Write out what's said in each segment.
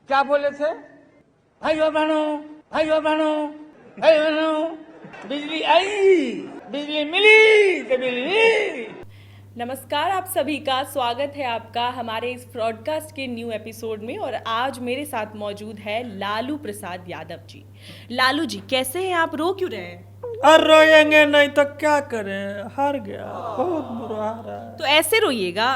क्या बोले थे? भाइयों बहनों, बिजली आई, बिजली मिली तो बिजली। नमस्कार आप सभी का स्वागत है आपका हमारे इस ब्रॉडकास्ट के न्यू एपिसोड में। और आज मेरे साथ मौजूद है लालू प्रसाद यादव जी। लालू जी कैसे हैं आप? रो क्यों रहे हैं? और रोएंगे नहीं तो क्या करें, हार गया, बहुत बुरा हारा है। तो ऐसे रोइएगा।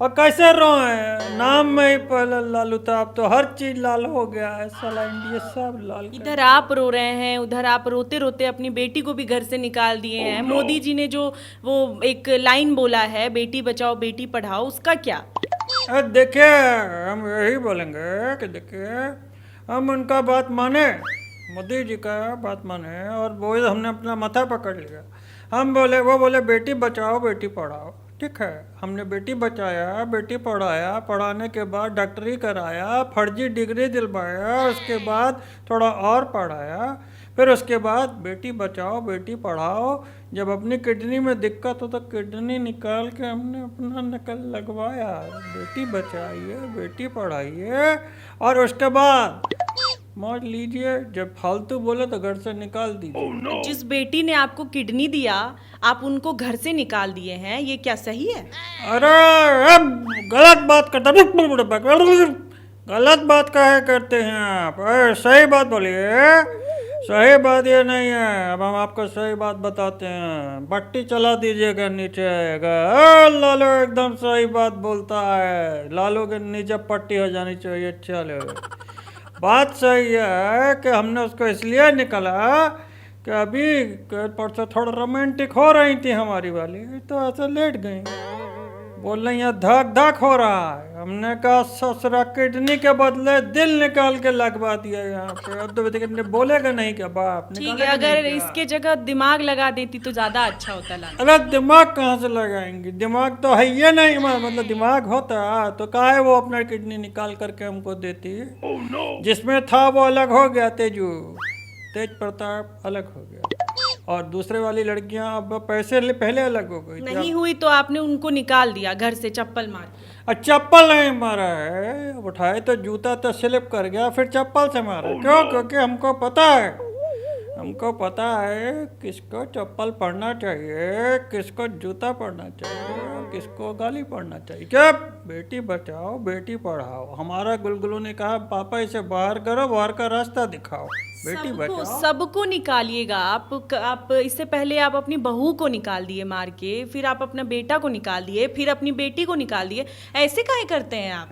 और कैसे रोए, नाम में ही पहले लालू था, अब तो हर चीज लाल हो गया है, साला इंडिया सब लाल कर। इधर आप रो रहे हैं, उधर आप रोते रोते अपनी बेटी को भी घर से निकाल दिए हैं। मोदी जी ने जो वो एक लाइन बोला है, बेटी बचाओ बेटी पढ़ाओ, उसका क्या? देखिए, हम यही बोलेंगे कि देखिए, हम उनका बात माने, मोदी जी का बात माने, और वो हमने अपना माथा पकड़ लिया। हम बोले, वो बोले बेटी बचाओ बेटी पढ़ाओ, ठीक है, हमने बेटी बचाया, बेटी पढ़ाया, पढ़ाने के बाद डॉक्टरी कराया, फर्जी डिग्री दिलवाया, उसके बाद थोड़ा और पढ़ाया, फिर उसके बाद बेटी बचाओ बेटी पढ़ाओ। जब अपनी किडनी में दिक्कत हो तो किडनी निकाल के हमने अपना नकल लगवाया। बेटी बचाइए बेटी पढ़ाइए, और उसके बाद मौज लीजिए, जब फालतू बोले तो घर से निकाल दीजिए। जिस बेटी ने आपको किडनी दिया, आप उनको घर से निकाल दिए हैं, ये क्या सही है? अरे अब गलत बात करते, गलत बात काहे करते हैं आप? सही बात बोलिए, सही बात ये नहीं है। अब हम आपको सही बात बताते हैं, बट्टी चला दीजिएगा नीचे आएगा। लालू एकदम सही बात बोलता है, लालू के नीचे पट्टी हो जानी चाहिए। चलो, बात सही है कि हमने उसको इसलिए निकाला कि अभी परसों थोड़ा रोमांटिक हो रही थी हमारी वाली, तो ऐसे लेट गई, बोल रही है धक धक हो रहा है। हमने कहा ससुरा किडनी के बदले दिल निकाल के लगवा दिया यहाँ पे। अब तो बोलेगा नहीं क्या बाप? ठीक है, अगर इसके जगह दिमाग लगा देती तो ज्यादा अच्छा होता। लालू अरे दिमाग कहाँ से लगाएंगे, दिमाग तो है ये नहीं, मतलब दिमाग होता तो काहे वो अपना किडनी निकाल करके हमको देती। जिसमें था वो अलग हो गया, तेज प्रताप अलग हो गया, और दूसरे वाली लड़कियां अब पैसे पहले अलग हो गई। नहीं हुई तो आपने उनको निकाल दिया घर से चप्पल मार के। चप्पल नहीं मारा है, उठाए तो जूता तो स्लिप कर गया, फिर चप्पल से मारा। क्यों? क्योंकि हमको पता है किसको चप्पल पढ़ना चाहिए, किसको जूता पढ़ना चाहिए, किसको गाली पढ़ना चाहिए। क्या? बेटी बचाओ बेटी पढ़ाओ। हमारा गुलगुलू ने कहा पापा इसे बाहर करो, बाहर का रास्ता दिखाओ, बेटी बचाओ। सबको निकालिएगा आप इससे पहले आप अपनी बहू को निकाल दिए मार के, फिर आप अपना बेटा को निकाल दिए, फिर अपनी बेटी को निकाल दिए। ऐसे काहे करते हैं आप?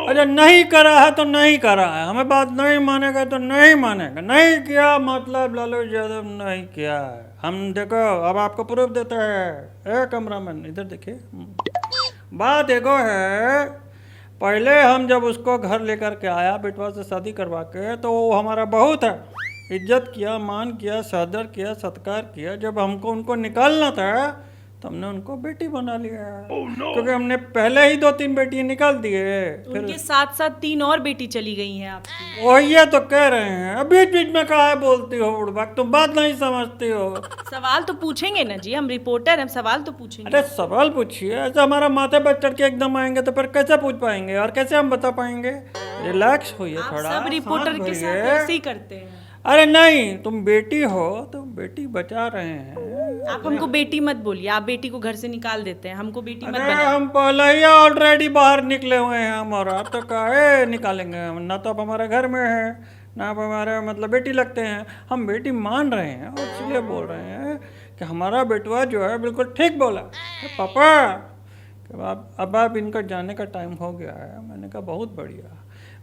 अरे नहीं करा है तो नहीं करा है, हमें बात नहीं मानेगा तो नहीं मानेगा। नहीं किया मतलब लालू यादव नहीं किया है। हम देखो अब आपको प्रूफ देते हैं। कैमरामैन इधर देखिए, बात एगो है, पहले हम जब उसको घर लेकर के आया बेटवा से शादी करवा के, तो वो हमारा बहुत है, इज्जत किया, मान किया, सदर किया, सत्कार किया। जब हमको उनको निकालना था तो हमने उनको बेटी बना लिया। क्योंकि हमने पहले ही 2-3 बेटियां निकाल दिए। उनके साथ साथ 3 और बेटी चली गई हैं आपकी। वही तो कह रहे हैं, बीच बीच में काहे बोलती हो बुड़बक, तुम बात नहीं समझती हो। सवाल तो पूछेंगे ना जी, हम रिपोर्टर हैं, सवाल तो पूछेंगे। अरे सवाल पूछिए, ऐसा हमारा माथे पर चढ़ के एकदम आएंगे तो फिर कैसे पूछ पाएंगे और कैसे हम बता पाएंगे? रिलैक्स होइए थोड़ा, सब रिपोर्टर के साथ ऐसे ही करते हैं। अरे नहीं, तुम बेटी हो, तुम बेटी बचा रहे हैं। आप हमको बेटी मत बोलिए, आप बेटी को घर से निकाल देते हैं, हमको बेटी मत अरे बनाइए। हम पहले ही ऑलरेडी बाहर निकले हुए हैं हम, और आप तो काहे निकालेंगे हम? ना तो आप हमारे घर में है, ना आप हमारे मतलब बेटी लगते हैं। हम बेटी मान रहे हैं और इसलिए बोल रहे हैं कि हमारा बेटवा जो है बिल्कुल ठीक बोला। पापा अब आप इनका जाने का टाइम हो गया है। मैंने कहा बहुत बढ़िया,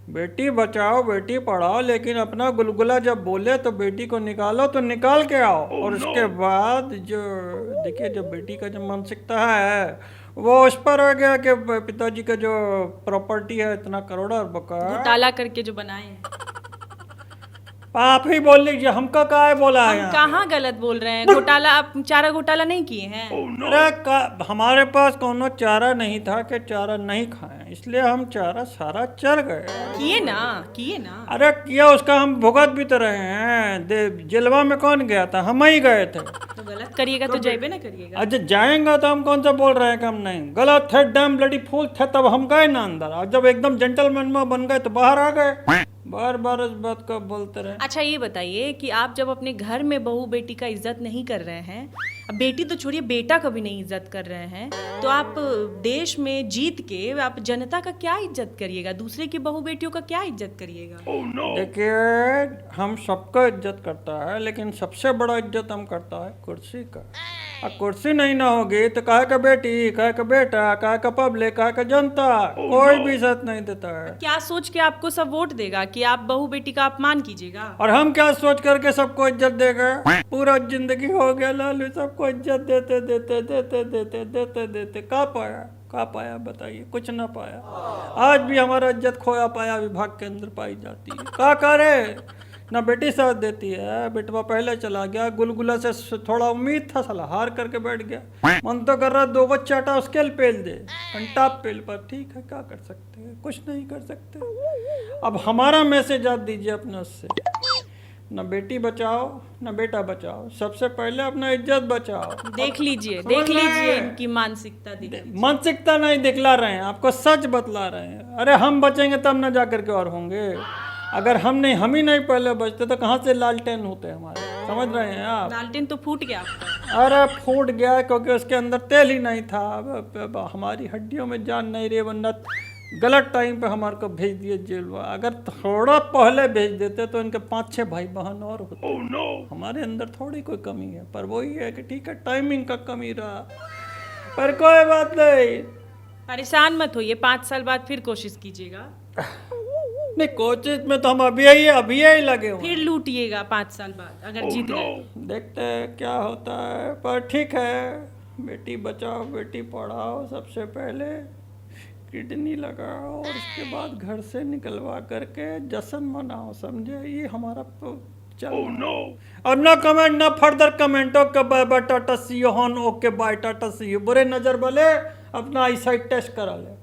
बेटी बचाओ बेटी पढ़ाओ, लेकिन अपना गुलगुला जब बोले तो बेटी को निकालो तो निकाल के आओ। और उसके बाद जो देखिए, जब बेटी का जो मानसिकता है वो उस पर हो गया कि पिताजी का जो प्रॉपर्टी है इतना करोड़ अरब का, घोटाला करके जो बनाए हैं। आप ही बोल लीजिए, हमका काहे बोला है? हम कहाँ गलत बोल रहे हैं? घोटाला, आप चारा घोटाला नहीं किए हैं? अरे हमारे पास कोनो चारा नहीं था कि चारा नहीं खाएं, इसलिए हम चारा सारा चल गए। किए ना। अरे किया, उसका हम भुगत भी तो रहे हैं। जेलवा में कौन गया था? हम ही गए थे। तो गलत करिएगा तो जाइबे ना करिएगा। अच्छा जाएंगे तो हम कौन सा बोल रहे हैं कि हम नहीं? गलत थे, डैम ब्लडी फूल थे, तब हम गए ना अंदर, और जब एकदम जेंटलमैन में बन गए तो बाहर आ गए। बार बार इस बात को बोलते रहे। अच्छा ये बताइए कि आप जब अपने घर में बहू बेटी का इज्जत नहीं कर रहे हैं, अब बेटी तो छोड़िए बेटा का भी नहीं इज्जत कर रहे हैं, तो आप देश में जीत के आप जनता का क्या इज्जत करिएगा, दूसरे की बहू बेटियों का क्या इज्जत करिएगा? देखिए, हम सबका इज्जत करता है, लेकिन सबसे बड़ा इज्जत हम करता है कुर्सी का। और कुर्सी नहीं ना होगी तो काहे का बेटी, काहे का बेटा, काहे का पब्लिक, काहे का जनता, कोई भी इज्जत नहीं देता है। क्या सोच के आपको सब वोट देगा कि आप बहू बेटी का अपमान कीजिएगा? और हम क्या सोच करके सबको इज्जत देगा? पूरा जिंदगी हो गया लालू सबको इज्जत देते देते देते देते देते देते का पाया बताइए? कुछ ना पाया। आज भी हमारा इज्जत खोया पाया विभाग के अंदर पाई जाती है। का करे ना बेटी साथ देती है, बेटवा पहले चला गया, गुलगुला से थोड़ा उम्मीद था, साला हार करके बैठ गया। मन तो कर रहा 2 बच्चे हटा उसके पेल दे, टॉप पेल पर। ठीक है, क्या कर सकते हैं? कुछ नहीं कर सकते। अब हमारा मैसेज आप दीजिए अपने उससे, न बेटी बचाओ न बेटा बचाओ, सबसे पहले अपना इज्जत बचाओ। देख लीजिए इनकी मानसिकता देखिए। मानसिकता नहीं दिखला रहे हैं, आपको सच बतला रहे हैं। अरे हम बचेंगे तब न जाकर के और होंगे। अगर हम ही नहीं पहले बचते तो कहाँ से लालटेन होते हमारे, समझ रहे हैं आप? लालटेन तो फूट गया आपका। अरे फूट गया क्योंकि उसके अंदर तेल ही नहीं था। अब हमारी हड्डियों में जान नहीं रही, वरना गलत टाइम पे हमारे को भेज दिए जेल में। अगर थोड़ा पहले भेज देते तो इनके 5-6 भाई बहन और होते। हमारे अंदर थोड़ी कोई कमी है, पर वही है कि ठीक है, टाइमिंग का कमी रहा, पर कोई बात नहीं। परेशान मत होइए, 5 साल बाद फिर कोशिश कीजिएगा। नहीं, कोशिश में तो हम अभी ही लगे हुए। फिर लूटिएगा 5 साल बाद अगर जीत गए। देखते हैं क्या होता है, पर ठीक है, बेटी बचाओ बेटी पढ़ाओ, सबसे पहले किडनी लगाओ और उसके बाद घर से निकलवा करके जश्न मनाओ, समझे? ये हमारा और ना कमेंट, ना further comment. Okay bye bye, tata see you, okay bye tata see you. बुरे नजर वाले अपना आई साइट टेस्ट करा ले।